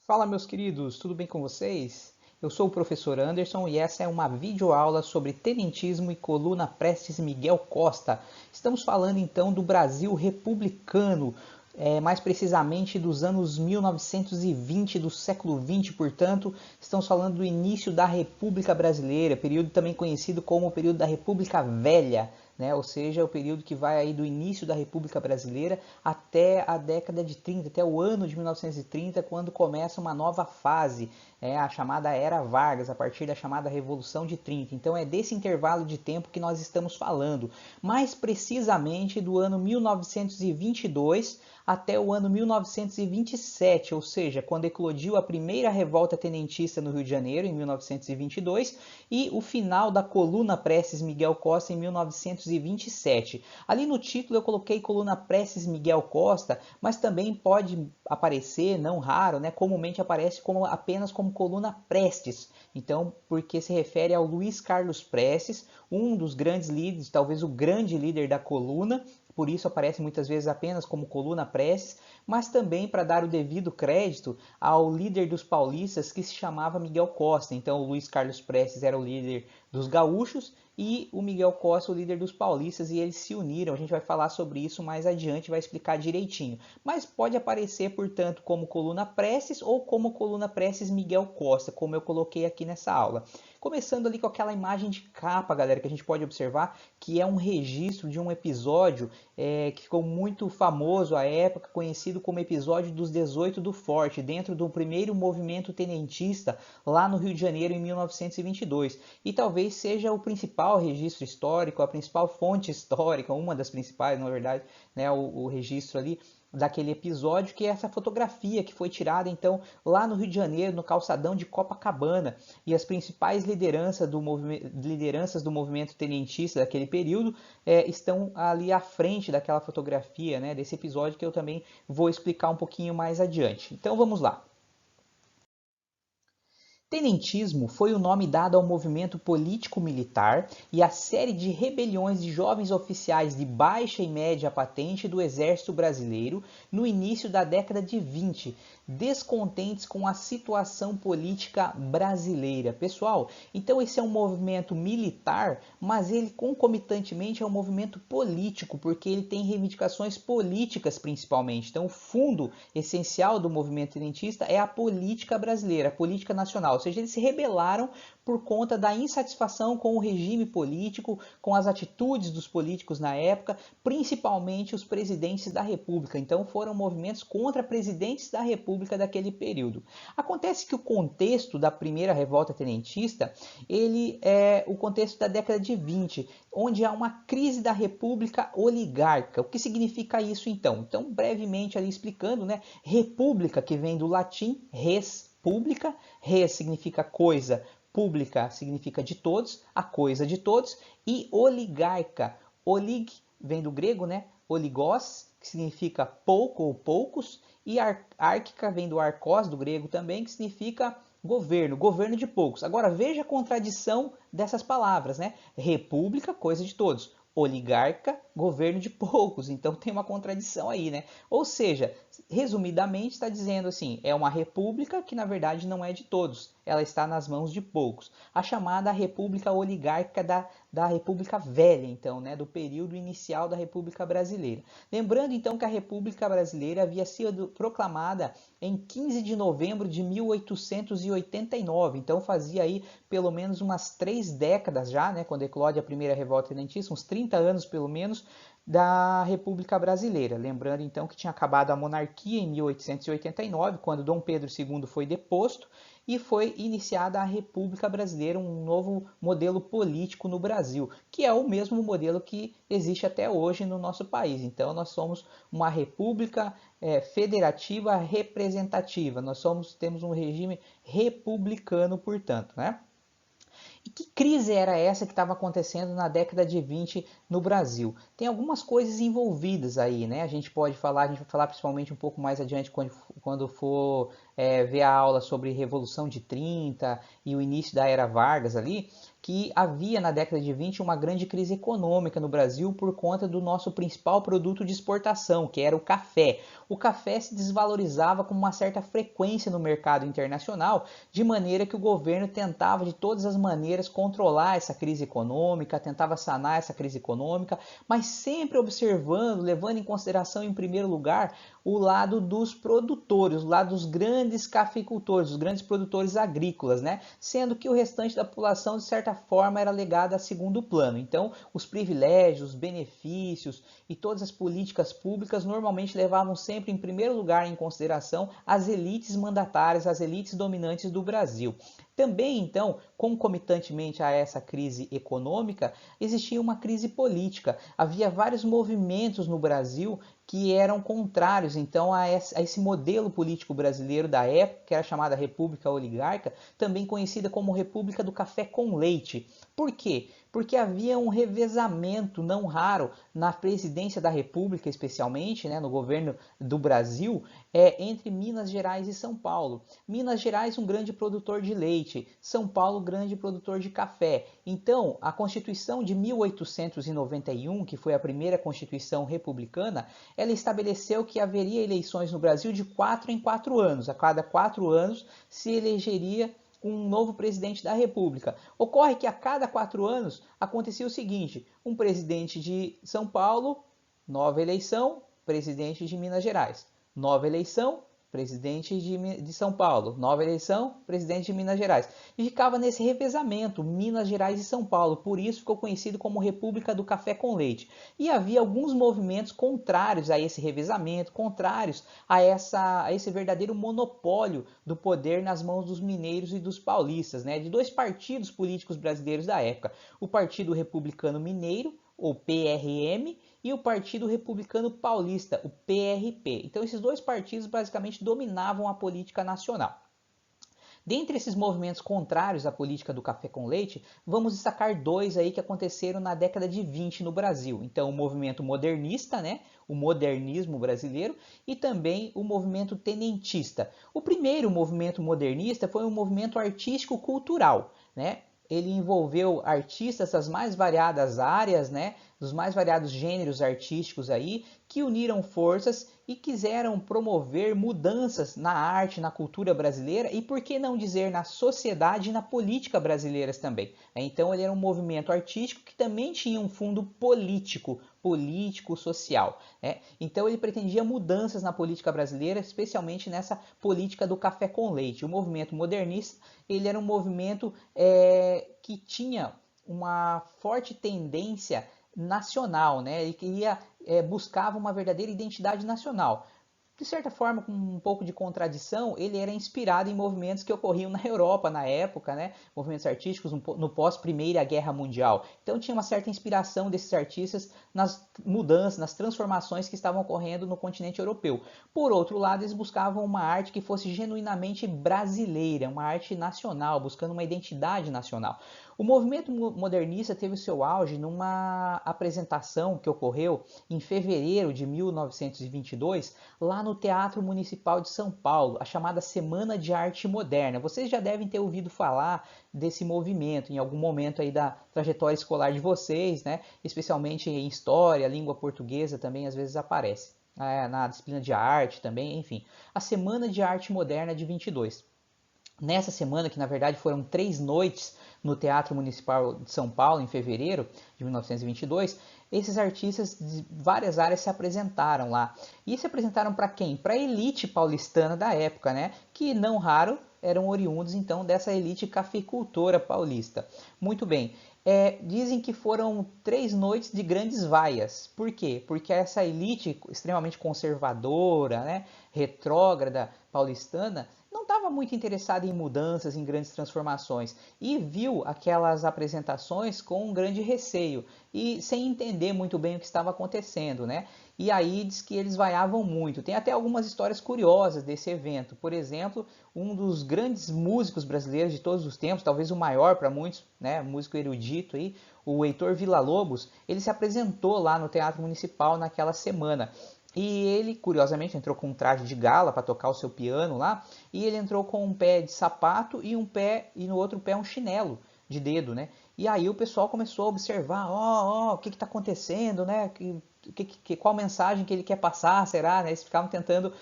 Fala, meus queridos, tudo bem com vocês? Eu sou o professor Anderson e essa é uma videoaula sobre tenentismo e coluna Prestes Miguel Costa. Estamos falando então do Brasil republicano, mais precisamente dos anos 1920 do século XX, portanto, estamos falando do início da República Brasileira, período também conhecido como o período da República Velha. Né? Ou seja, o período que vai aí do início da República Brasileira até a década de 30, até o ano de 1930, quando começa uma nova fase, a chamada Era Vargas, a partir da chamada Revolução de 30. Então é desse intervalo de tempo que nós estamos falando, mais precisamente do ano 1922 até o ano 1927, ou seja, quando eclodiu a primeira revolta tenentista no Rio de Janeiro, em 1922, e o final da coluna Prestes Miguel Costa em 1927. Ali no título eu coloquei coluna Prestes Miguel Costa, mas também pode aparecer, não raro, né, comumente aparece apenas como coluna Prestes. Então, porque se refere ao Luiz Carlos Prestes, um dos grandes líderes, talvez o grande líder da coluna, por isso aparece muitas vezes apenas como coluna Prestes, mas também para dar o devido crédito ao líder dos paulistas que se chamava Miguel Costa. Então o Luiz Carlos Prestes era o líder dos gaúchos e o Miguel Costa o líder dos paulistas, e eles se uniram. A gente vai falar sobre isso mais adiante, vai explicar direitinho. Mas pode aparecer, portanto, como coluna Prestes ou como coluna Prestes Miguel Costa, como eu coloquei aqui nessa aula. Começando ali com aquela imagem de capa, galera, que a gente pode observar que é um registro de um episódio que ficou muito famoso à época, conhecido como episódio dos 18 do Forte, dentro do primeiro movimento tenentista lá no Rio de Janeiro em 1922. E talvez seja o principal registro histórico, a principal fonte histórica, uma das principais, na verdade, né, o registro ali daquele episódio, que é essa fotografia que foi tirada então lá no Rio de Janeiro, no calçadão de Copacabana, e as principais lideranças do movimento tenentista daquele período estão ali à frente daquela fotografia, né, desse episódio, que eu também vou explicar um pouquinho mais adiante. Então vamos lá. Tenentismo foi o nome dado ao movimento político-militar e à série de rebeliões de jovens oficiais de baixa e média patente do Exército Brasileiro no início da década de 20, descontentes com a situação política brasileira. Pessoal, então esse é um movimento militar, mas ele concomitantemente é um movimento político, porque ele tem reivindicações políticas principalmente. Então o fundo essencial do movimento tenentista é a política brasileira, a política nacional. Ou seja, eles se rebelaram por conta da insatisfação com o regime político, com as atitudes dos políticos na época, principalmente os presidentes da República. Então foram movimentos contra presidentes da República daquele período. Acontece que o contexto da primeira revolta tenentista, ele é o contexto da década de 20, onde há uma crise da República oligarca. O que significa isso então? Então, brevemente ali explicando, né? República, que vem do latim res pública, res significa coisa, pública significa de todos, a coisa de todos, e oligarca, olig vem do grego, né? Oligos, que significa pouco ou poucos, e árquica vem do arcos, do grego também, que significa governo, governo de poucos. Agora veja a contradição dessas palavras, né? República, coisa de todos. Oligarca, governo de poucos. Então tem uma contradição aí, né? Ou seja, resumidamente está dizendo assim, é uma república que na verdade não é de todos, ela está nas mãos de poucos. A chamada república oligárquica da República Velha, então, né, do período inicial da República Brasileira. Lembrando então que a República Brasileira havia sido proclamada em 15 de novembro de 1889, então fazia aí pelo menos umas 3 décadas já, né, quando eclode a primeira revolta tenentista, uns 30 anos pelo menos, da República Brasileira. Lembrando então que tinha acabado a monarquia em 1889, quando Dom Pedro II foi deposto, e foi iniciada a República Brasileira, um novo modelo político no Brasil, que é o mesmo modelo que existe até hoje no nosso país. Então nós somos uma república federativa representativa, temos um regime republicano, portanto, né? E que crise era essa que estava acontecendo na década de 20 no Brasil? Tem algumas coisas envolvidas aí, né? A gente vai falar principalmente um pouco mais adiante quando for ver a aula sobre Revolução de 30 e o início da Era Vargas ali, que havia na década de 20 uma grande crise econômica no Brasil por conta do nosso principal produto de exportação, que era o café. O café se desvalorizava com uma certa frequência no mercado internacional, de maneira que o governo tentava de todas as maneiras controlar essa crise econômica, tentava sanar essa crise econômica, mas sempre observando, levando em consideração em primeiro lugar o lado dos produtores, o lado dos grandes cafeicultores, os grandes produtores agrícolas, né? Sendo que o restante da população, de certa forma, era legada a segundo plano. Então, os privilégios, os benefícios e todas as políticas públicas normalmente levavam sempre em primeiro lugar em consideração as elites mandatárias, as elites dominantes do Brasil. Também, então, concomitantemente a essa crise econômica, existia uma crise política. Havia vários movimentos no Brasil que eram contrários, então, a esse modelo político brasileiro da época, que era chamada República Oligárquica, também conhecida como República do Café com Leite. Por quê? Porque havia um revezamento não raro na presidência da República, especialmente, né, no governo do Brasil, entre Minas Gerais e São Paulo. Minas Gerais, um grande produtor de leite, São Paulo, grande produtor de café. Então, a Constituição de 1891, que foi a primeira Constituição republicana, ela estabeleceu que haveria eleições no Brasil de 4 em 4 anos. A cada 4 anos se elegeria um novo presidente da República. Ocorre que a cada 4 anos acontecia o seguinte: um presidente de São Paulo, nova eleição, presidente de Minas Gerais. Nova eleição, presidente de São Paulo. Nova eleição, presidente de Minas Gerais. E ficava nesse revezamento, Minas Gerais e São Paulo. Por isso ficou conhecido como República do Café com Leite. E havia alguns movimentos contrários a esse revezamento, contrários a esse verdadeiro monopólio do poder nas mãos dos mineiros e dos paulistas, né? De dois partidos políticos brasileiros da época. O Partido Republicano Mineiro, ou PRM, e o Partido Republicano Paulista, o PRP. Então, esses dois partidos basicamente dominavam a política nacional. Dentre esses movimentos contrários à política do café com leite, vamos destacar dois aí que aconteceram na década de 20 no Brasil. Então, o movimento modernista, né? O modernismo brasileiro, e também o movimento tenentista. O primeiro movimento modernista foi um movimento artístico-cultural, né? Ele envolveu artistas das mais variadas áreas, né, dos mais variados gêneros artísticos aí, que uniram forças e quiseram promover mudanças na arte, na cultura brasileira e, por que não dizer, na sociedade e na política brasileiras também. Então ele era um movimento artístico que também tinha um fundo político-social. Né? Então ele pretendia mudanças na política brasileira, especialmente nessa política do café com leite. O movimento modernista, ele era um movimento que tinha uma forte tendência nacional, né? Ele queria, buscava uma verdadeira identidade nacional. De certa forma, com um pouco de contradição, ele era inspirado em movimentos que ocorriam na Europa na época, né? Movimentos artísticos no pós-Primeira Guerra Mundial. Então tinha uma certa inspiração desses artistas nas mudanças, nas transformações que estavam ocorrendo no continente europeu. Por outro lado, eles buscavam uma arte que fosse genuinamente brasileira, uma arte nacional, buscando uma identidade nacional. O movimento modernista teve o seu auge numa apresentação que ocorreu em fevereiro de 1922, lá no Teatro Municipal de São Paulo, a chamada Semana de Arte Moderna. Vocês já devem ter ouvido falar desse movimento em algum momento aí da trajetória escolar de vocês, né? Especialmente em história, língua portuguesa também às vezes aparece. Na disciplina de arte também, enfim. A Semana de Arte Moderna de 22. Nessa semana, que na verdade foram 3 noites no Teatro Municipal de São Paulo, em fevereiro de 1922, esses artistas de várias áreas se apresentaram lá. E se apresentaram para quem? Para a elite paulistana da época, né? Que não raro eram oriundos então dessa elite cafeicultora paulista. Muito bem. Dizem que foram 3 noites de grandes vaias. Por quê? Porque essa elite extremamente conservadora, né, retrógrada paulistana, não estava muito interessada em mudanças, em grandes transformações, e viu aquelas apresentações com um grande receio e sem entender muito bem o que estava acontecendo, né? E aí diz que eles vaiavam muito. Tem até algumas histórias curiosas desse evento. Por exemplo, um dos grandes músicos brasileiros de todos os tempos, talvez o maior para muitos, né, músico erudito aí, o Heitor Villa-Lobos, ele se apresentou lá no Teatro Municipal naquela semana. E ele, curiosamente, entrou com um traje de gala para tocar o seu piano lá, e ele entrou com um pé de sapato e no outro pé um chinelo de dedo, né? E aí o pessoal começou a observar, o que está acontecendo, né? Qual mensagem que ele quer passar, será? Né? Eles ficavam tentando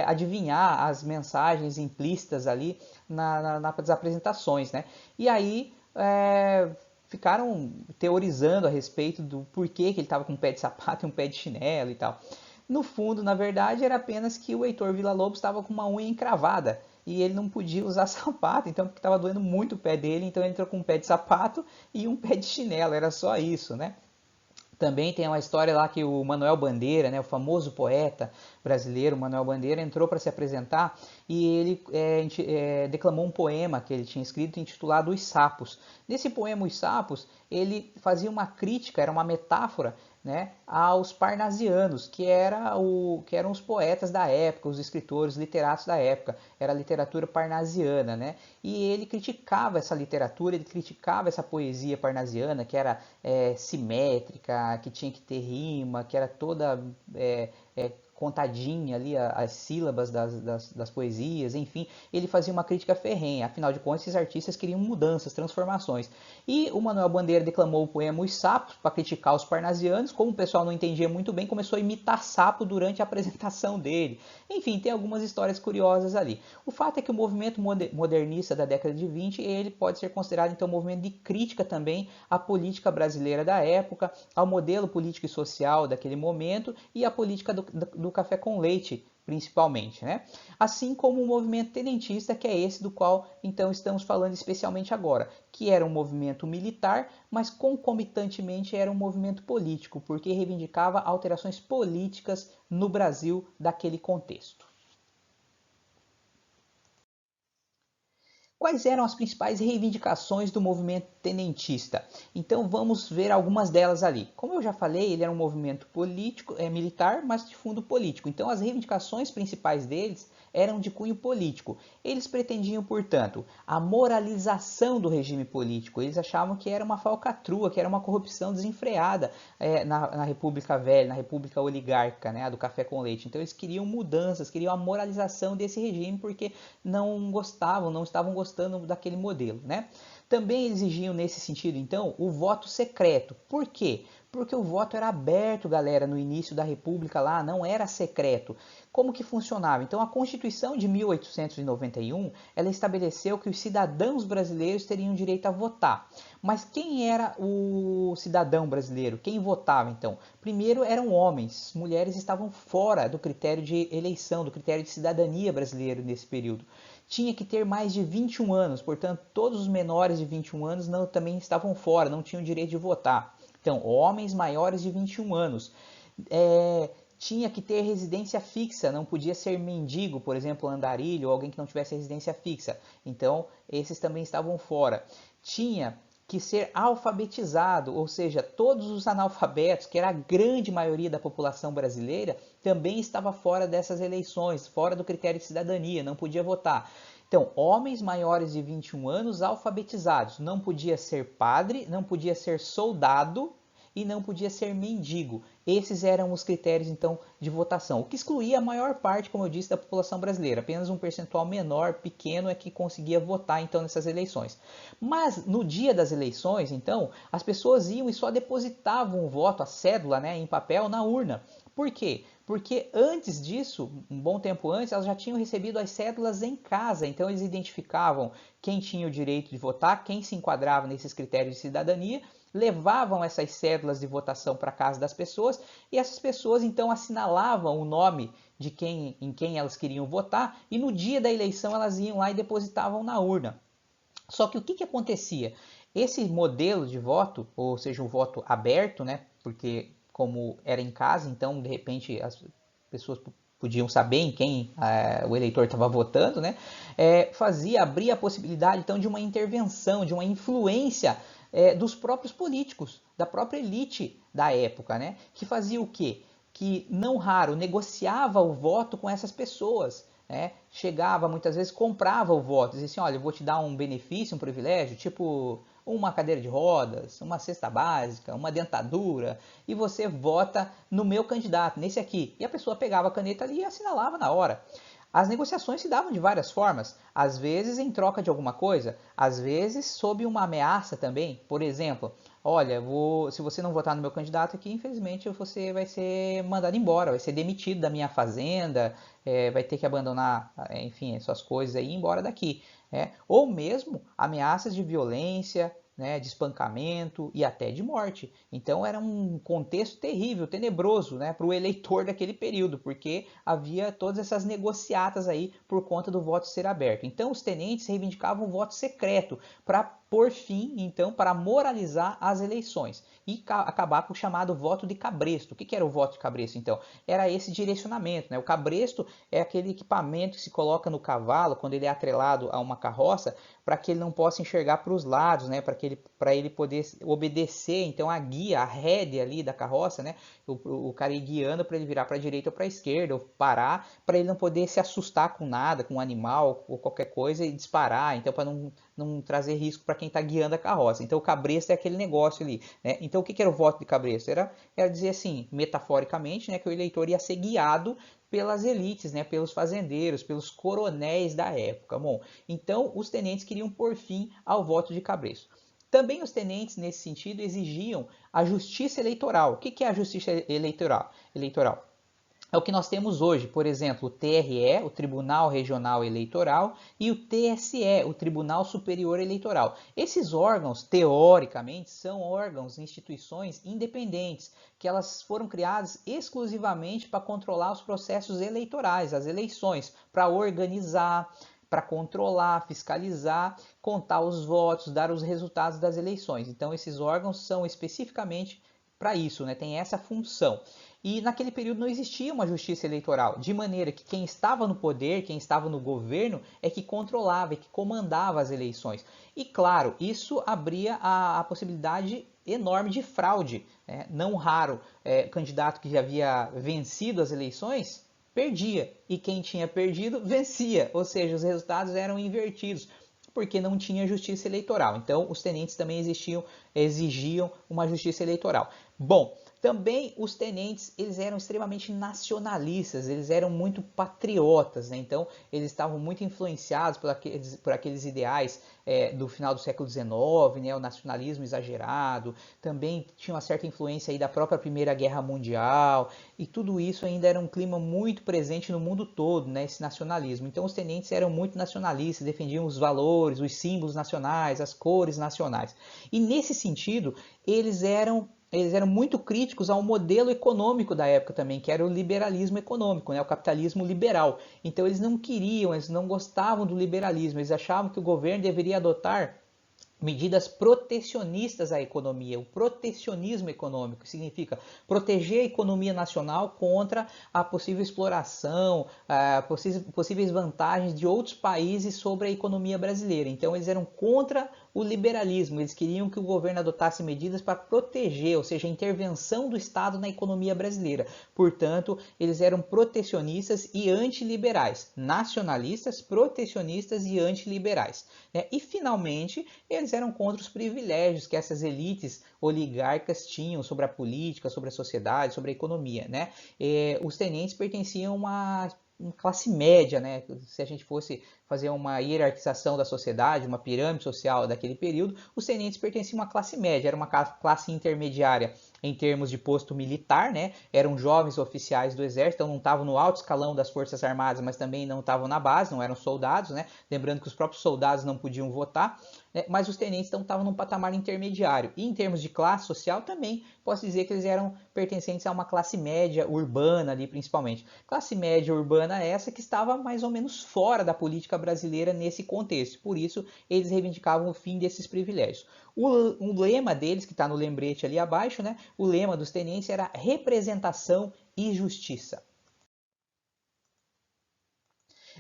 adivinhar as mensagens implícitas ali nas apresentações, né? E aí ficaram teorizando a respeito do porquê que ele estava com um pé de sapato e um pé de chinelo e tal. No fundo, na verdade, era apenas que o Heitor Villa-Lobos estava com uma unha encravada e ele não podia usar sapato, então porque estava doendo muito o pé dele, então ele entrou com um pé de sapato e um pé de chinelo, era só isso, né? Também tem uma história lá que o Manuel Bandeira, né, o famoso poeta brasileiro Manuel Bandeira, entrou para se apresentar e ele declamou um poema que ele tinha escrito intitulado Os Sapos. Nesse poema Os Sapos, ele fazia uma crítica, era uma metáfora, né, aos parnasianos, que eram os poetas da época, os escritores, literatos da época, era a literatura parnasiana, né, e ele criticava essa literatura, ele criticava essa poesia parnasiana, que era simétrica, que tinha que ter rima, que era toda contadinha ali as sílabas das poesias, enfim, ele fazia uma crítica ferrenha. Afinal de contas, esses artistas queriam mudanças, transformações. E o Manuel Bandeira declamou o poema Os Sapos para criticar os parnasianos. Como o pessoal não entendia muito bem, começou a imitar sapo durante a apresentação dele. Enfim, tem algumas histórias curiosas ali. O fato é que o movimento modernista da década de 20, ele pode ser considerado então um movimento de crítica também à política brasileira da época, ao modelo político e social daquele momento e à política do café com leite, principalmente, né? Assim como o movimento tenentista, que é esse do qual então estamos falando especialmente agora, que era um movimento militar, mas concomitantemente era um movimento político, porque reivindicava alterações políticas no Brasil daquele contexto. Quais eram as principais reivindicações do movimento tenentista? Então vamos ver algumas delas ali. Como eu já falei, ele era um movimento político, militar, mas de fundo político. Então as reivindicações principais deles eram de cunho político. Eles pretendiam, portanto, a moralização do regime político. Eles achavam que era uma falcatrua, que era uma corrupção desenfreada na República Velha, na República Oligárquica, né, do café com leite. Então eles queriam mudanças, queriam a moralização desse regime, porque não estavam gostando daquele modelo, né? Também exigiam nesse sentido, então, o voto secreto. Por quê? Porque o voto era aberto, galera, no início da República lá, não era secreto. Como que funcionava? Então, a Constituição de 1891, ela estabeleceu que os cidadãos brasileiros teriam direito a votar. Mas quem era o cidadão brasileiro? Quem votava, então? Primeiro eram homens, mulheres estavam fora do critério de eleição, do critério de cidadania brasileiro nesse período. Tinha que ter mais de 21 anos, portanto, todos os menores de 21 anos também estavam fora, não tinham direito de votar. Então, homens maiores de 21 anos. Tinha que ter residência fixa, não podia ser mendigo, por exemplo, andarilho, ou alguém que não tivesse residência fixa. Então, esses também estavam fora. Tinha que ser alfabetizado, ou seja, todos os analfabetos, que era a grande maioria da população brasileira, também estava fora dessas eleições, fora do critério de cidadania, não podia votar. Então, homens maiores de 21 anos alfabetizados, não podia ser padre, não podia ser soldado e não podia ser mendigo. Esses eram os critérios, então, de votação. O que excluía a maior parte, como eu disse, da população brasileira. Apenas um percentual menor, pequeno, é que conseguia votar, então, nessas eleições. Mas, no dia das eleições, então, as pessoas iam e só depositavam o voto, a cédula, né, em papel, na urna. Por quê? Porque antes disso, um bom tempo antes, elas já tinham recebido as cédulas em casa. Então, eles identificavam quem tinha o direito de votar, quem se enquadrava nesses critérios de cidadania, levavam essas cédulas de votação para a casa das pessoas e essas pessoas então assinalavam o nome de em quem elas queriam votar e no dia da eleição elas iam lá e depositavam na urna. Só que o que acontecia? Esse modelo de voto, ou seja, um voto aberto, né, porque como era em casa, então de repente as pessoas podiam saber em quem o eleitor estava votando, né, abria a possibilidade então de uma intervenção, de uma influência dos próprios políticos, da própria elite da época, né? Que fazia o quê? Que não raro negociava o voto com essas pessoas, né? Chegava muitas vezes, comprava o voto, dizia assim, olha, eu vou te dar um benefício, um privilégio, tipo uma cadeira de rodas, uma cesta básica, uma dentadura, e você vota no meu candidato, nesse aqui. E a pessoa pegava a caneta ali e assinalava na hora. As negociações se davam de várias formas, às vezes em troca de alguma coisa, às vezes sob uma ameaça também. Por exemplo, olha, se você não votar no meu candidato aqui, infelizmente você vai ser mandado embora, vai ser demitido da minha fazenda, vai ter que abandonar, enfim, suas coisas aí e ir embora daqui. Ou mesmo ameaças de violência, né, de espancamento e até de morte. Então era um contexto terrível, tenebroso, né, para o eleitor daquele período, porque havia todas essas negociatas aí por conta do voto ser aberto. Então os tenentes reivindicavam o voto secreto para por fim, então, para moralizar as eleições e acabar com o chamado voto de cabresto. O que era o voto de cabresto, então? Era esse direcionamento, né? O cabresto é aquele equipamento que se coloca no cavalo quando ele é atrelado a uma carroça para que ele não possa enxergar para os lados, né? Para ele poder obedecer, então, a guia, a rédea ali da carroça, né? O cara ir guiando para ele virar para a direita ou para a esquerda, ou parar, para ele não poder se assustar com nada, com um animal ou qualquer coisa e disparar, então para não trazer risco para quem está guiando a carroça. Então o cabresto é aquele negócio ali, né? Então o que era o voto de cabresto? Era dizer assim, metaforicamente, né, que o eleitor ia ser guiado pelas elites, né, pelos fazendeiros, pelos coronéis da época. Bom, então os tenentes queriam pôr fim ao voto de cabresto. Também os tenentes, nesse sentido, exigiam a justiça eleitoral. O que é a justiça eleitoral? É o que nós temos hoje, por exemplo, o TRE, o Tribunal Regional Eleitoral, e o TSE, o Tribunal Superior Eleitoral. Esses órgãos, teoricamente, são órgãos, instituições independentes, que elas foram criadas exclusivamente para controlar os processos eleitorais, as eleições, para organizar, para controlar, fiscalizar, contar os votos, dar os resultados das eleições. Então, esses órgãos são especificamente para isso, né? Tem essa função. E naquele período não existia uma justiça eleitoral, de maneira que quem estava no poder, quem estava no governo, é que controlava, é que comandava as eleições. E claro, isso abria a possibilidade enorme de fraude. Né? Não raro, candidato que já havia vencido as eleições, perdia. E quem tinha perdido, vencia. Ou seja, os resultados eram invertidos porque não tinha justiça eleitoral. Então, os tenentes também exigiam uma justiça eleitoral. Bom, também os tenentes, eles eram extremamente nacionalistas, eles eram muito patriotas, né? Então eles estavam muito influenciados por aqueles ideais do final do século XIX, né? O nacionalismo exagerado, também tinha uma certa influência aí da própria Primeira Guerra Mundial, e tudo isso ainda era um clima muito presente no mundo todo, né? Esse nacionalismo. Então os tenentes eram muito nacionalistas, defendiam os valores, os símbolos nacionais, as cores nacionais. E nesse sentido, eles eram muito críticos ao modelo econômico da época também, que era o liberalismo econômico, né? O capitalismo liberal. Então eles não queriam, eles não gostavam do liberalismo, eles achavam que o governo deveria adotar medidas protecionistas à economia. O protecionismo econômico significa proteger a economia nacional contra a possível exploração, possíveis vantagens de outros países sobre a economia brasileira. Então eles eram contra o liberalismo, eles queriam que o governo adotasse medidas para proteger, ou seja, a intervenção do Estado na economia brasileira. Portanto, eles eram protecionistas e antiliberais, nacionalistas, protecionistas e antiliberais. E, finalmente, eles eram contra os privilégios que essas elites oligarcas tinham sobre a política, sobre a sociedade, sobre a economia. Os tenentes pertenciam a uma classe média, né? Se a gente fosse fazer uma hierarquização da sociedade, uma pirâmide social daquele período, os tenentes pertenciam a uma classe média, era uma classe intermediária em termos de posto militar, né? Eram jovens oficiais do exército, então não estavam no alto escalão das forças armadas, mas também não estavam na base, não eram soldados, né? Lembrando que os próprios soldados não podiam votar, né? Mas os tenentes então estavam num patamar intermediário. E em termos de classe social também, posso dizer que eles eram pertencentes a uma classe média urbana ali principalmente. Classe média urbana essa que estava mais ou menos fora da política brasileira nesse contexto. Por isso, eles reivindicavam o fim desses privilégios. O lema deles, que está no lembrete ali abaixo, né? O lema dos tenentes era representação e justiça.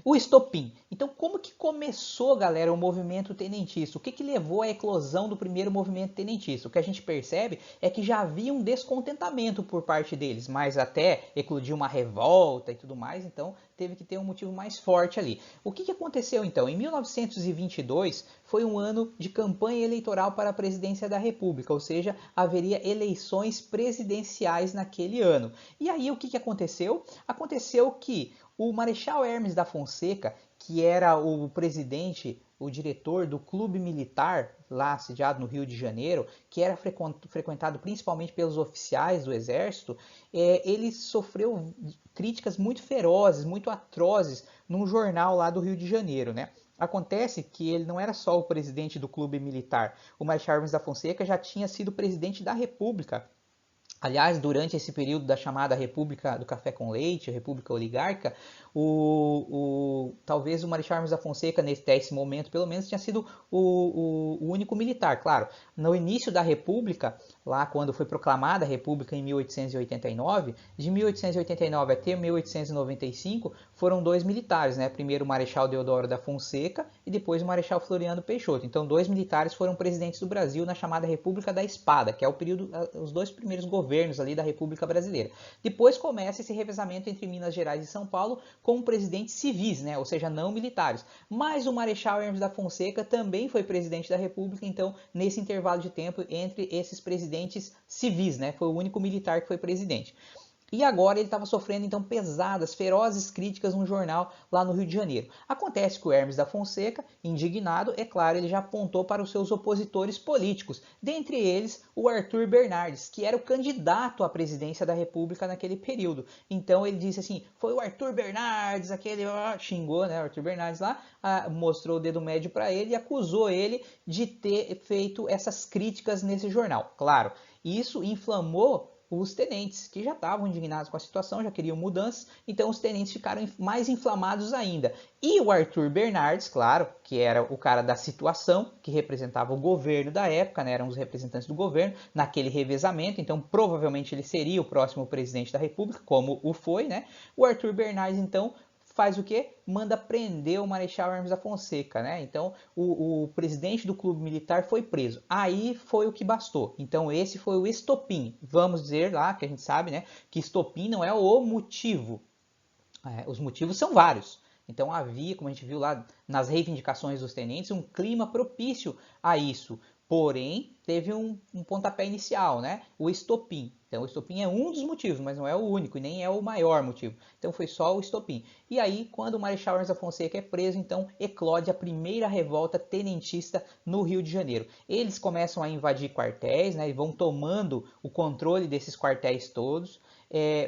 O estopim. Então, como que começou, galera, o movimento tenentista? O que levou à eclosão do primeiro movimento tenentista? O que a gente percebe é que já havia um descontentamento por parte deles, mas até eclodiu uma revolta e tudo mais, então teve que ter um motivo mais forte ali. O que aconteceu então? Em 1922 foi um ano de campanha eleitoral para a presidência da República, ou seja, haveria eleições presidenciais naquele ano. E aí o que aconteceu? Aconteceu que O Marechal Hermes da Fonseca, que era o presidente, o diretor do clube militar lá sediado no Rio de Janeiro, que era frequentado principalmente pelos oficiais do exército, ele sofreu críticas muito ferozes, muito atrozes num jornal lá do Rio de Janeiro, né? Acontece que ele não era só o presidente do clube militar. O Marechal Hermes da Fonseca já tinha sido presidente da República. Aliás, durante esse período da chamada República do Café com Leite, República Oligárquica, talvez o Marechal Hermes da Fonseca, nesse momento, pelo menos, tinha sido o único militar. Claro, no início da República, lá quando foi proclamada a República em 1889, de 1889 até 1895, foram dois militares, né? Primeiro o Marechal Deodoro da Fonseca e depois o Marechal Floriano Peixoto. Então, dois militares foram presidentes do Brasil na chamada República da Espada, que é o período, os dois primeiros governos ali da República Brasileira. Depois começa esse revezamento entre Minas Gerais e São Paulo com presidentes civis, né? Ou seja, não militares. Mas o Marechal Hermes da Fonseca também foi presidente da República, então nesse intervalo de tempo entre esses presidentes civis, né? Foi o único militar que foi presidente. E agora ele estava sofrendo então pesadas, ferozes críticas no jornal lá no Rio de Janeiro. Acontece que o Hermes da Fonseca, indignado, é claro, ele já apontou para os seus opositores políticos, dentre eles o Arthur Bernardes, que era o candidato à presidência da República naquele período. Então ele disse assim, foi o Arthur Bernardes, aquele xingou, né, o Arthur Bernardes lá, mostrou o dedo médio para ele e acusou ele de ter feito essas críticas nesse jornal. Claro, isso inflamou os tenentes, que já estavam indignados com a situação, já queriam mudanças, então os tenentes ficaram mais inflamados ainda. E o Arthur Bernardes, claro, que era o cara da situação, que representava o governo da época, né, eram os representantes do governo, naquele revezamento, então provavelmente ele seria o próximo presidente da República, como o foi, né? O Arthur Bernardes, então, faz o quê? Manda prender o Marechal Hermes da Fonseca, né? Então, o presidente do clube militar foi preso. Aí foi o que bastou. Então, esse foi o estopim. Vamos dizer lá, que a gente sabe, né? Que estopim não é o motivo. Os motivos são vários. Então, havia, como a gente viu lá nas reivindicações dos tenentes, um clima propício a isso. Porém, teve um pontapé inicial, né? O estopim. Então, o estopim é um dos motivos, mas não é o único e nem é o maior motivo. Então, foi só o estopim. E aí, quando o Marechal Hermes da Fonseca é preso, então, eclode a primeira revolta tenentista no Rio de Janeiro. Eles começam a invadir quartéis, né? E vão tomando o controle desses quartéis todos.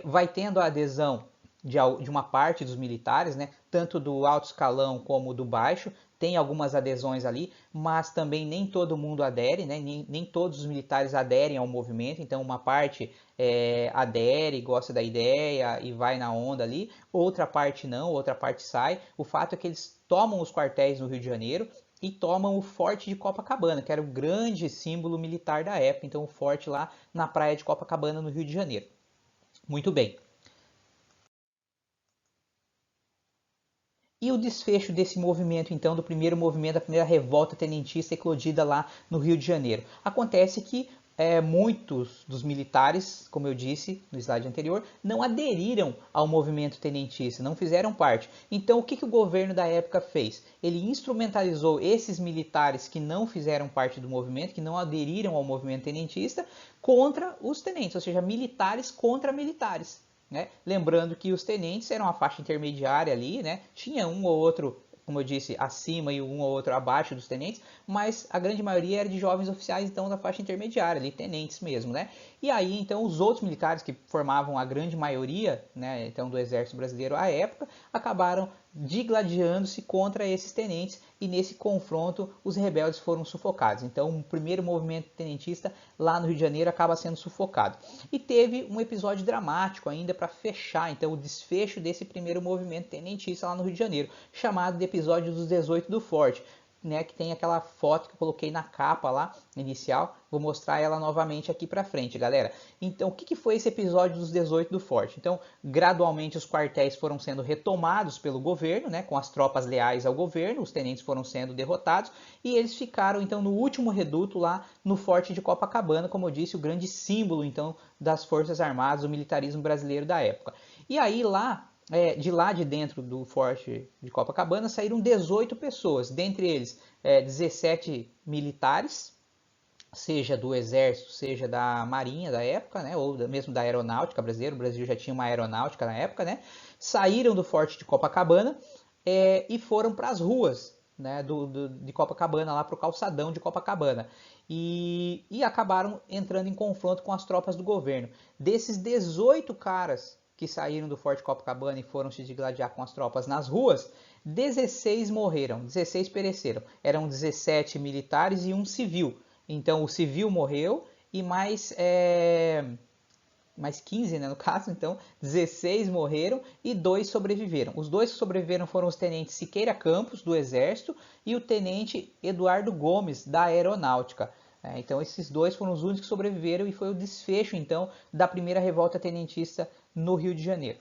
Vai tendo a adesão de uma parte dos militares, né? Tanto do alto escalão como do baixo. Tem algumas adesões ali, mas também nem todo mundo adere, né? nem todos os militares aderem ao movimento, então uma parte adere, gosta da ideia e vai na onda ali, outra parte não, outra parte sai. O fato é que eles tomam os quartéis no Rio de Janeiro e tomam o Forte de Copacabana, que era o grande símbolo militar da época, então o forte lá na praia de Copacabana, no Rio de Janeiro. Muito bem. E o desfecho desse movimento, então, do primeiro movimento, da primeira revolta tenentista eclodida lá no Rio de Janeiro? Acontece que muitos dos militares, como eu disse no slide anterior, não aderiram ao movimento tenentista, não fizeram parte. Então, o que o governo da época fez? Ele instrumentalizou esses militares que não fizeram parte do movimento, que não aderiram ao movimento tenentista, contra os tenentes, ou seja, militares contra militares. Né? Lembrando que os tenentes eram a faixa intermediária ali, né? Tinha um ou outro, como eu disse, acima e um ou outro abaixo dos tenentes, mas a grande maioria era de jovens oficiais, então da faixa intermediária, ali, tenentes mesmo, né? E aí, então, os outros militares que formavam a grande maioria, né, então, do exército brasileiro à época, acabaram digladiando-se contra esses tenentes e nesse confronto os rebeldes foram sufocados. Então, o primeiro movimento tenentista lá no Rio de Janeiro acaba sendo sufocado. E teve um episódio dramático ainda para fechar, então, o desfecho desse primeiro movimento tenentista lá no Rio de Janeiro, chamado de episódio dos 18 do Forte. Né, que tem aquela foto que eu coloquei na capa lá, inicial. Vou mostrar ela novamente aqui pra frente, galera. Então, o que foi esse episódio dos 18 do Forte? Então, gradualmente os quartéis foram sendo retomados pelo governo, né, com as tropas leais ao governo, os tenentes foram sendo derrotados, e eles ficaram, então, no último reduto lá no Forte de Copacabana, como eu disse, o grande símbolo, então, das Forças Armadas, do militarismo brasileiro da época. E aí, de lá de dentro do Forte de Copacabana saíram 18 pessoas, dentre eles 17 militares, seja do Exército, seja da Marinha da época, né, ou mesmo da Aeronáutica brasileira, o Brasil já tinha uma aeronáutica na época, né, saíram do Forte de Copacabana e foram para as ruas, né, de Copacabana, lá para o calçadão de Copacabana. E acabaram entrando em confronto com as tropas do governo. Desses 18 caras que saíram do Forte Copacabana e foram se digladiar com as tropas nas ruas, 16 morreram, 16 pereceram. Eram 17 militares e um civil. Então o civil morreu e mais 15, né, no caso, então 16 morreram e 2 sobreviveram. Os 2 que sobreviveram foram os tenentes Siqueira Campos, do Exército, e o tenente Eduardo Gomes, da Aeronáutica. Então esses dois foram os únicos que sobreviveram e foi o desfecho, então, da primeira revolta tenentista no Rio de Janeiro.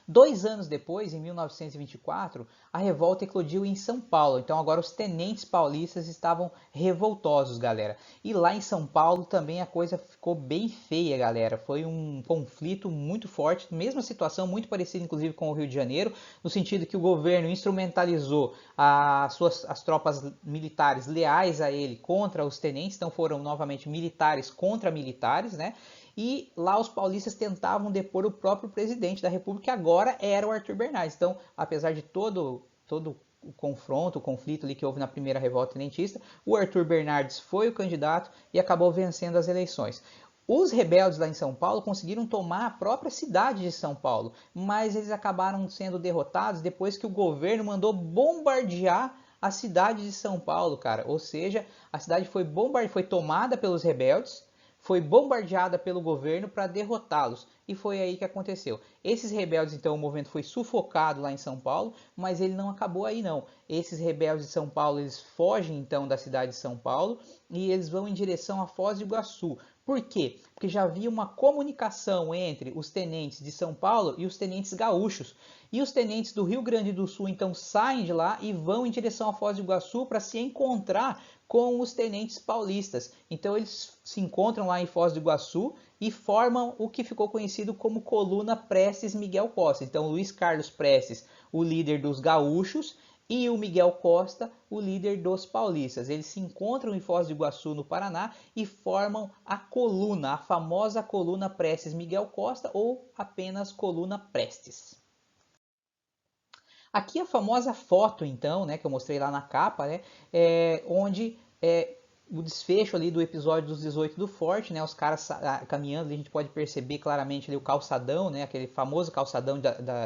2 anos depois, em 1924, a revolta eclodiu em São Paulo. Então agora os tenentes paulistas estavam revoltosos, galera. E lá em São Paulo também a coisa ficou bem feia, galera. Foi um conflito muito forte, mesma situação, muito parecida inclusive com o Rio de Janeiro, no sentido que o governo instrumentalizou as tropas militares leais a ele contra os tenentes, então foram novamente militares contra militares, né? E lá os paulistas tentavam depor o próprio presidente da República, que agora era o Arthur Bernardes. Então, apesar de todo o confronto, o conflito ali que houve na primeira revolta tenentista, o Arthur Bernardes foi o candidato e acabou vencendo as eleições. Os rebeldes lá em São Paulo conseguiram tomar a própria cidade de São Paulo, mas eles acabaram sendo derrotados depois que o governo mandou bombardear a cidade de São Paulo, cara. Ou seja, a cidade foi tomada pelos rebeldes, foi bombardeada pelo governo para derrotá-los. E foi aí que aconteceu. Esses rebeldes, então, o movimento foi sufocado lá em São Paulo, mas ele não acabou aí não. Esses rebeldes de São Paulo, eles fogem então da cidade de São Paulo e eles vão em direção a Foz do Iguaçu. Por quê? Porque já havia uma comunicação entre os tenentes de São Paulo e os tenentes gaúchos. E os tenentes do Rio Grande do Sul então saem de lá e vão em direção a Foz do Iguaçu para se encontrar com os tenentes paulistas. Então eles se encontram lá em Foz do Iguaçu e formam o que ficou conhecido como Coluna Prestes Miguel Costa. Então Luiz Carlos Prestes, o líder dos gaúchos, e o Miguel Costa, o líder dos paulistas. Eles se encontram em Foz do Iguaçu, no Paraná, e formam a coluna, a famosa coluna Prestes Miguel Costa, ou apenas coluna Prestes. Aqui a famosa foto, então, né, que eu mostrei lá na capa, né, onde o desfecho ali do episódio dos 18 do Forte, né, os caras caminhando, a gente pode perceber claramente ali o calçadão, né, aquele famoso calçadão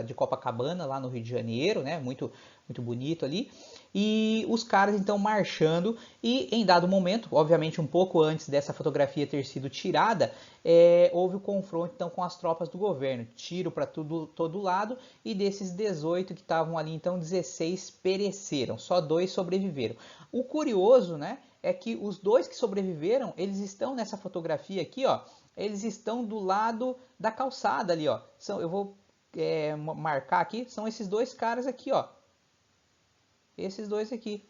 de Copacabana, lá no Rio de Janeiro, né, muito, muito bonito ali. E os caras então marchando e em dado momento, obviamente um pouco antes dessa fotografia ter sido tirada, houve o confronto então com as tropas do governo, tiro para todo lado, e desses 18 que estavam ali então 16 pereceram, só 2 sobreviveram. O curioso, né, é que os 2 que sobreviveram, eles estão nessa fotografia aqui, ó, eles estão do lado da calçada ali, ó. Eu vou marcar aqui, são esses 2 caras aqui, ó. Esses 2 aqui,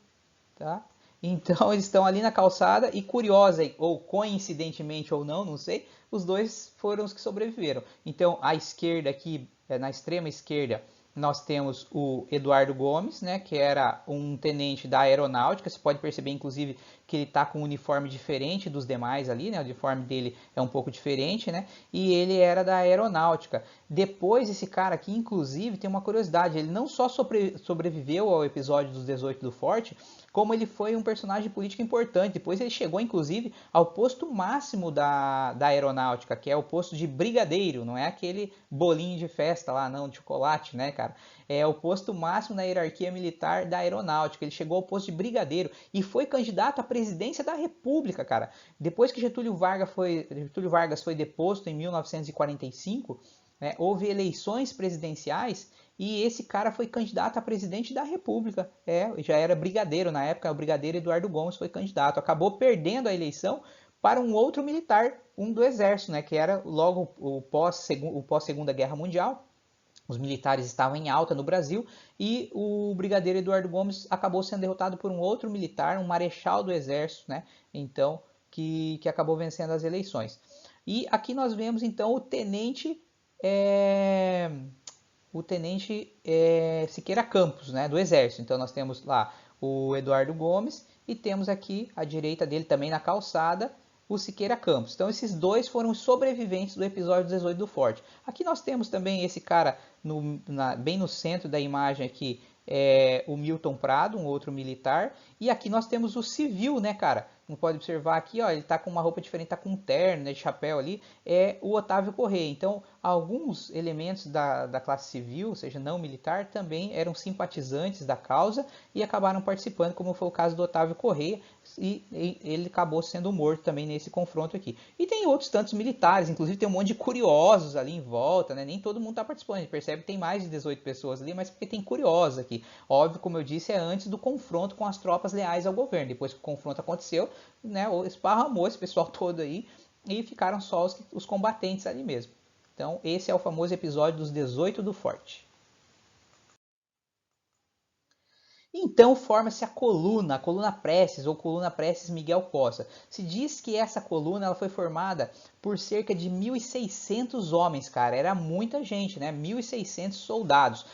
tá? Então eles estão ali na calçada e curiosa, ou coincidentemente ou não, não sei, os 2 foram os que sobreviveram. Então à esquerda aqui, na extrema esquerda, nós temos o Eduardo Gomes, né, que era um tenente da aeronáutica. Você pode perceber, inclusive, que ele está com um uniforme diferente dos demais ali, né? O uniforme dele é um pouco diferente, né? E ele era da aeronáutica. Depois, esse cara aqui, inclusive, tem uma curiosidade. Ele não só sobreviveu ao episódio dos 18 do Forte, como ele foi um personagem político importante. Depois ele chegou, inclusive, ao posto máximo da aeronáutica, que é o posto de brigadeiro. Não é aquele bolinho de festa lá, não, de chocolate, né, cara? É o posto máximo na hierarquia militar da aeronáutica. Ele chegou ao posto de brigadeiro e foi candidato à presidência da República, cara. Depois que Getúlio Vargas foi deposto em 1945, né, houve eleições presidenciais e esse cara foi candidato a presidente da República. Já era brigadeiro na época, o brigadeiro Eduardo Gomes foi candidato. Acabou perdendo a eleição para um outro militar, um do Exército, né, que era logo o pós-Segunda Guerra Mundial. Os militares estavam em alta no Brasil e o brigadeiro Eduardo Gomes acabou sendo derrotado por um outro militar, um marechal do Exército, né? Então, que acabou vencendo as eleições. E aqui nós vemos então o tenente Siqueira Campos, né, do Exército. Então nós temos lá o Eduardo Gomes e temos aqui à direita dele também na calçada o Siqueira Campos. Então esses dois foram os sobreviventes do episódio 18 do Forte. Aqui nós temos também esse cara bem no centro da imagem aqui, o Milton Prado, um outro militar. E aqui nós temos o civil, né, cara? Como pode observar aqui, ó, ele tá com uma roupa diferente, tá com um terno, né, de chapéu ali, é o Otávio Corrêa. Então, alguns elementos da classe civil, ou seja, não militar, também eram simpatizantes da causa e acabaram participando, como foi o caso do Otávio Corrêa, e ele acabou sendo morto também nesse confronto aqui. E tem outros tantos militares, inclusive tem um monte de curiosos ali em volta, né? Nem todo mundo está participando, a gente percebe que tem mais de 18 pessoas ali, mas porque tem curiosos aqui. Óbvio, como eu disse, é antes do confronto com as tropas leais ao governo. Depois que o confronto aconteceu, né, esparramou esse pessoal todo aí e ficaram só os combatentes ali mesmo. Então, esse é o famoso episódio dos 18 do Forte. Então forma-se a coluna Prestes ou coluna Prestes Miguel Costa. Se diz que essa coluna ela foi formada por cerca de 1.600 homens, cara. Era muita gente, né? 1.600 soldados.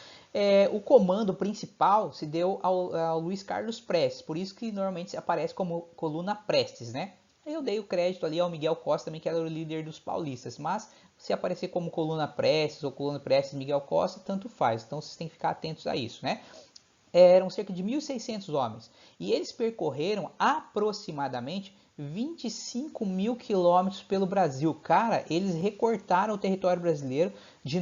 O comando principal se deu ao Luiz Carlos Prestes, por isso que normalmente aparece como coluna Prestes, né? Eu dei o crédito ali ao Miguel Costa também, que era o líder dos paulistas, mas se aparecer como coluna Prestes ou coluna Prestes Miguel Costa, tanto faz. Então vocês têm que ficar atentos a isso, né? Eram cerca de 1.600 homens e eles percorreram aproximadamente 25 mil quilômetros pelo Brasil. Cara, eles recortaram o território brasileiro de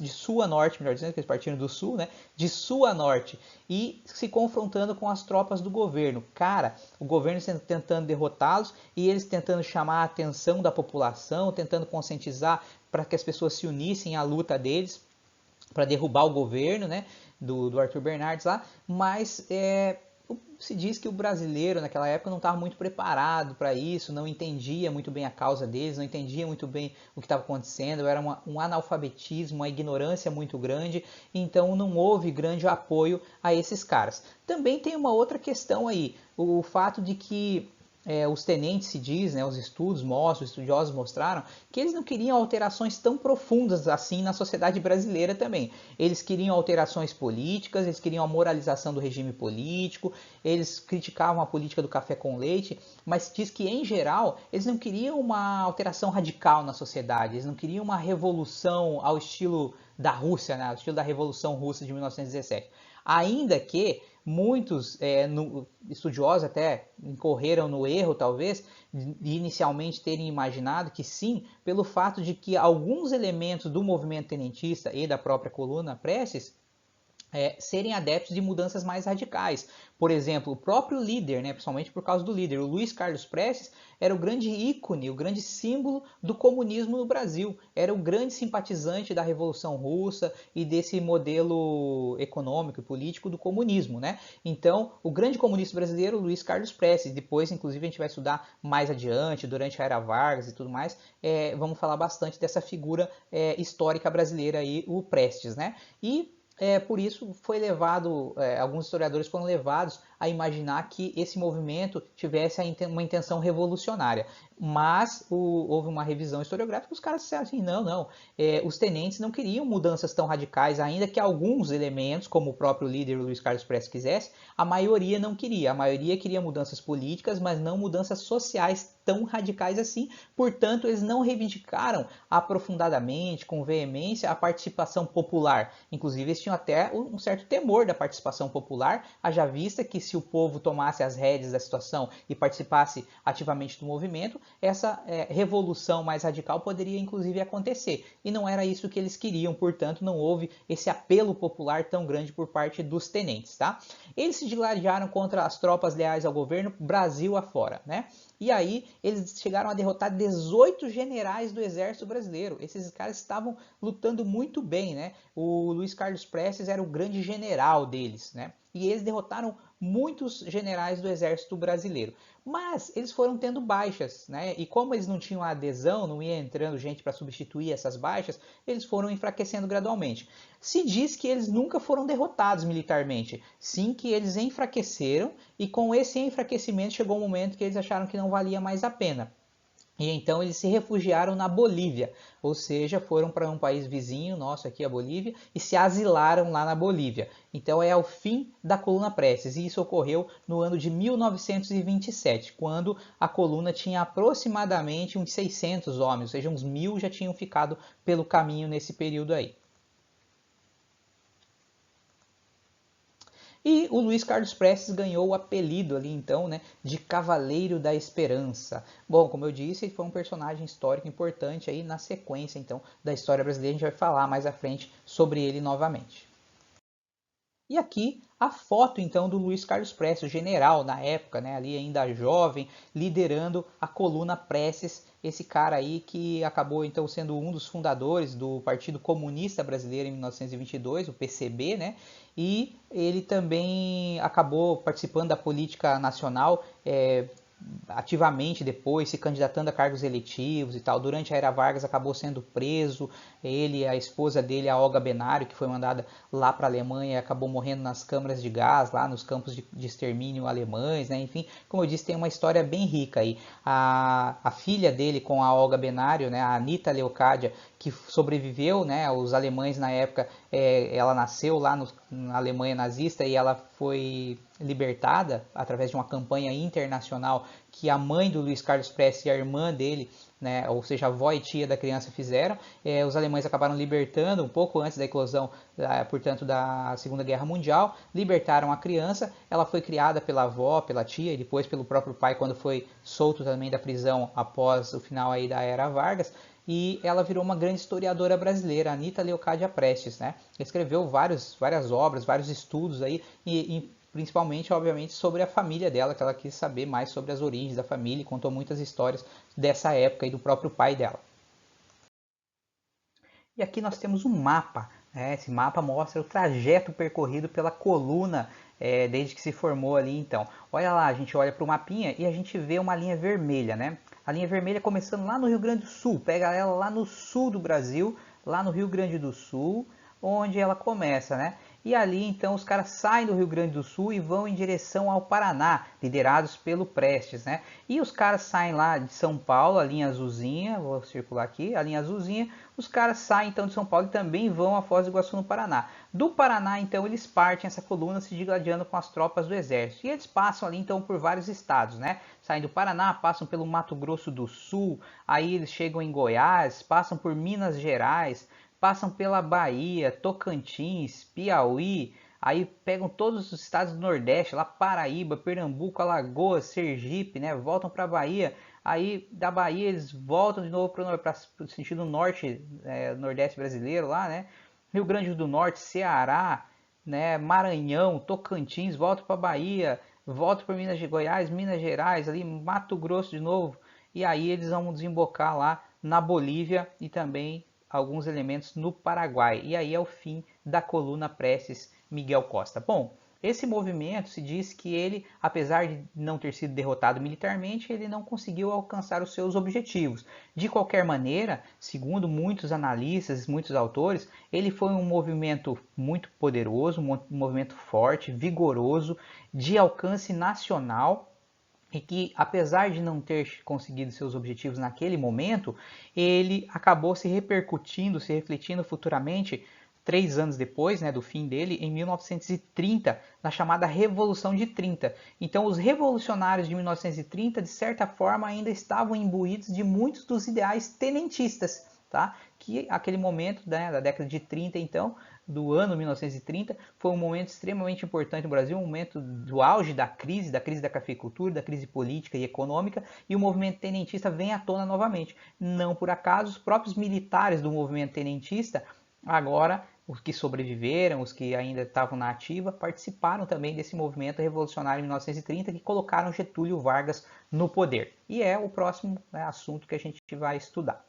sul a norte, melhor dizendo, que eles partiram do sul, né? De sul a norte e se confrontando com as tropas do governo. Cara, o governo tentando derrotá-los e eles tentando chamar a atenção da população, tentando conscientizar para que as pessoas se unissem à luta deles para derrubar o governo, né, do Arthur Bernardes lá, mas se diz que o brasileiro naquela época não estava muito preparado para isso, não entendia muito bem a causa deles, não entendia muito bem o que estava acontecendo, era um analfabetismo, uma ignorância muito grande, então não houve grande apoio a esses caras. Também tem uma outra questão aí, o fato de que os tenentes se diz, né, os estudos mostram, os estudiosos mostraram que eles não queriam alterações tão profundas assim na sociedade brasileira também. Eles queriam alterações políticas, eles queriam a moralização do regime político, eles criticavam a política do café com leite, mas diz que em geral eles não queriam uma alteração radical na sociedade, eles não queriam uma revolução ao estilo da Rússia, né, ao estilo da Revolução Russa de 1917. Ainda que muitos estudiosos até incorreram no erro, talvez, de inicialmente terem imaginado que sim, pelo fato de que alguns elementos do movimento tenentista e da própria coluna Prestes serem adeptos de mudanças mais radicais. Por exemplo, o próprio líder, né, principalmente por causa do líder, o Luiz Carlos Prestes, era o grande ícone, o grande símbolo do comunismo no Brasil. Era o grande simpatizante da Revolução Russa e desse modelo econômico e político do comunismo, né? Então, o grande comunista brasileiro, Luiz Carlos Prestes. Depois, inclusive, a gente vai estudar mais adiante, durante a Era Vargas e tudo mais, vamos falar bastante dessa figura histórica brasileira aí, o Prestes, né? E por isso foi levado, alguns historiadores foram levados a imaginar que esse movimento tivesse uma intenção revolucionária. Mas houve uma revisão historiográfica e os caras disseram assim, não, os tenentes não queriam mudanças tão radicais, ainda que alguns elementos, como o próprio líder Luiz Carlos Prestes quisesse, a maioria não queria. A maioria queria mudanças políticas, mas não mudanças sociais tão radicais assim. Portanto, eles não reivindicaram aprofundadamente, com veemência, a participação popular. Inclusive, eles tinham até um certo temor da participação popular, haja vista que se o povo tomasse as rédeas da situação e participasse ativamente do movimento, essa revolução mais radical poderia inclusive acontecer. E não era isso que eles queriam, portanto não houve esse apelo popular tão grande por parte dos tenentes, tá? Eles se digladiaram contra as tropas leais ao governo, Brasil afora, né? E aí eles chegaram a derrotar 18 generais do exército brasileiro. Esses caras estavam lutando muito bem, né? O Luiz Carlos Prestes era o grande general deles, né? E eles derrotaram muitos generais do exército brasileiro. Mas eles foram tendo baixas, né? E como eles não tinham adesão, não ia entrando gente para substituir essas baixas, eles foram enfraquecendo gradualmente. Se diz que eles nunca foram derrotados militarmente, sim que eles enfraqueceram e com esse enfraquecimento chegou um momento que eles acharam que não valia mais a pena. E então eles se refugiaram na Bolívia, ou seja, foram para um país vizinho nosso aqui, a Bolívia, e se asilaram lá na Bolívia. Então é o fim da coluna Prestes, e isso ocorreu no ano de 1927, quando a coluna tinha aproximadamente uns 600 homens, ou seja, uns 1000 já tinham ficado pelo caminho nesse período aí. E o Luiz Carlos Prestes ganhou o apelido ali então, né, de Cavaleiro da Esperança. Bom, como eu disse, ele foi um personagem histórico importante aí na sequência então da história brasileira. A gente vai falar mais à frente sobre ele novamente. E aqui a foto então do Luiz Carlos Prestes, o general na época, né, ali ainda jovem, liderando a coluna Prestes, esse cara aí que acabou então sendo um dos fundadores do Partido Comunista Brasileiro em 1922, o PCB, né? E ele também acabou participando da política nacional, ativamente depois, se candidatando a cargos eletivos e tal. Durante a era Vargas acabou sendo preso, ele e a esposa dele, a Olga Benário, que foi mandada lá para a Alemanha e acabou morrendo nas câmaras de gás, lá nos campos de extermínio alemães, né? Enfim, como eu disse, tem uma história bem rica aí. A filha dele com a Olga Benário, né, a Anita Leocádia, que sobreviveu, né, os alemães na época, ela nasceu lá na Alemanha nazista e ela foi libertada através de uma campanha internacional que a mãe do Luiz Carlos Prestes e a irmã dele, né, ou seja, a avó e tia da criança fizeram. Os alemães acabaram libertando um pouco antes da eclosão, portanto, da Segunda Guerra Mundial, libertaram a criança, ela foi criada pela avó, pela tia e depois pelo próprio pai quando foi solto também da prisão após o final aí da era Vargas, e ela virou uma grande historiadora brasileira, Anita Leocádia Prestes, né? Escreveu várias obras, vários estudos aí, e principalmente, obviamente, sobre a família dela, que ela quis saber mais sobre as origens da família e contou muitas histórias dessa época e do próprio pai dela. E aqui nós temos um mapa, né? Esse mapa mostra o trajeto percorrido pela coluna desde que se formou ali então. Olha lá, a gente olha para o mapinha e a gente vê uma linha vermelha, né? A linha vermelha começando lá no Rio Grande do Sul, pega ela lá no sul do Brasil, lá no Rio Grande do Sul, onde ela começa, né? E ali então os caras saem do Rio Grande do Sul e vão em direção ao Paraná, liderados pelo Prestes, né? E os caras saem lá de São Paulo, a linha azulzinha, vou circular aqui, a linha azulzinha, os caras saem então de São Paulo e também vão a Foz do Iguaçu no Paraná. Do Paraná então eles partem essa coluna se digladiando com as tropas do exército. E eles passam ali então por vários estados, né? Saem do Paraná, passam pelo Mato Grosso do Sul, aí eles chegam em Goiás, passam por Minas Gerais, passam pela Bahia, Tocantins, Piauí, aí pegam todos os estados do Nordeste, lá Paraíba, Pernambuco, Alagoas, Sergipe, né? Voltam para a Bahia, aí da Bahia eles voltam de novo para o sentido norte, nordeste brasileiro lá, né? Rio Grande do Norte, Ceará, né? Maranhão, Tocantins, voltam para a Bahia, voltam para Minas de Goiás, Minas Gerais, ali Mato Grosso de novo, e aí eles vão desembocar lá na Bolívia e também alguns elementos no Paraguai. E aí é o fim da coluna Prestes Miguel Costa. Bom, esse movimento se diz que ele, apesar de não ter sido derrotado militarmente, ele não conseguiu alcançar os seus objetivos. De qualquer maneira, segundo muitos analistas, muitos autores, ele foi um movimento muito poderoso, um movimento forte, vigoroso, de alcance nacional, e que, apesar de não ter conseguido seus objetivos naquele momento, ele acabou se repercutindo, se refletindo futuramente, 3 anos depois, né, do fim dele, em 1930, na chamada Revolução de 30. Então, os revolucionários de 1930, de certa forma, ainda estavam imbuídos de muitos dos ideais tenentistas, tá? Que aquele momento, né, da década de 30, então, do ano 1930, foi um momento extremamente importante no Brasil, um momento do auge da crise da cafeicultura, da crise política e econômica, e o movimento tenentista vem à tona novamente. Não por acaso, os próprios militares do movimento tenentista, agora, os que sobreviveram, os que ainda estavam na ativa, participaram também desse movimento revolucionário em 1930, que colocaram Getúlio Vargas no poder. E é o próximo, né, assunto que a gente vai estudar.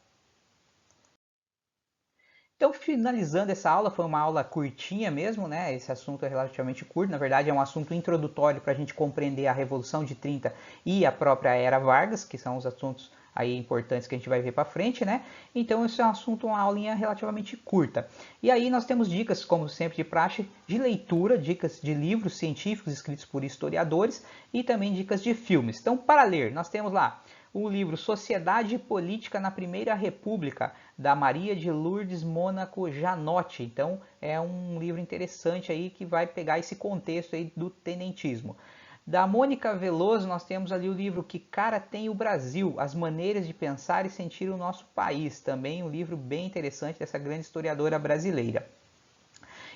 Então, finalizando essa aula, foi uma aula curtinha mesmo, né? Esse assunto é relativamente curto, na verdade é um assunto introdutório para a gente compreender a Revolução de 30 e a própria Era Vargas, que são os assuntos aí importantes que a gente vai ver para frente, né? Então, esse é um assunto, uma aulinha relativamente curta. E aí nós temos dicas, como sempre de praxe, de leitura, dicas de livros científicos escritos por historiadores e também dicas de filmes. Então, para ler, nós temos lá o livro Sociedade e Política na Primeira República, da Maria de Lourdes Mônaco Janotti. Então é um livro interessante aí que vai pegar esse contexto aí do tenentismo. Da Mônica Veloso, nós temos ali o livro Que Cara Tem o Brasil? As Maneiras de Pensar e Sentir o Nosso País. Também um livro bem interessante dessa grande historiadora brasileira.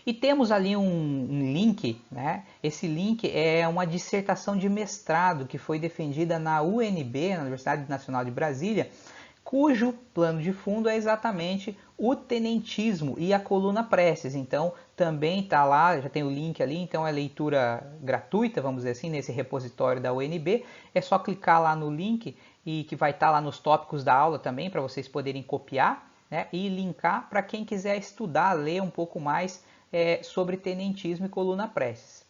E temos ali um link, né? Esse link é uma dissertação de mestrado que foi defendida na UNB, na Universidade Nacional de Brasília, cujo plano de fundo é exatamente o tenentismo e a coluna Prestes. Então também está lá, já tem o link ali, então é leitura gratuita, vamos dizer assim, nesse repositório da UNB. É só clicar lá no link e que vai estar lá nos tópicos da aula também, para vocês poderem copiar, né, e linkar para quem quiser estudar, ler um pouco mais sobre tenentismo e coluna Prestes.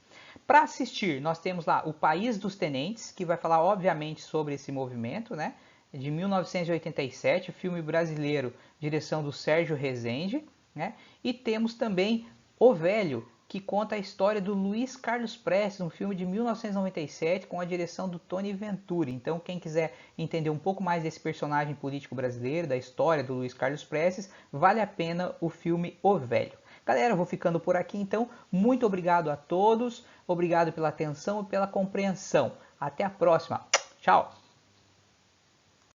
Para assistir, nós temos lá O País dos Tenentes, que vai falar obviamente sobre esse movimento, né? De 1987, filme brasileiro, direção do Sérgio Rezende, né? E temos também O Velho, que conta a história do Luiz Carlos Prestes, um filme de 1997 com a direção do Tony Venturi. Então, quem quiser entender um pouco mais desse personagem político brasileiro, da história do Luiz Carlos Prestes, vale a pena o filme O Velho. Galera, eu vou ficando por aqui, então. Muito obrigado a todos, obrigado pela atenção e pela compreensão. Até a próxima. Tchau!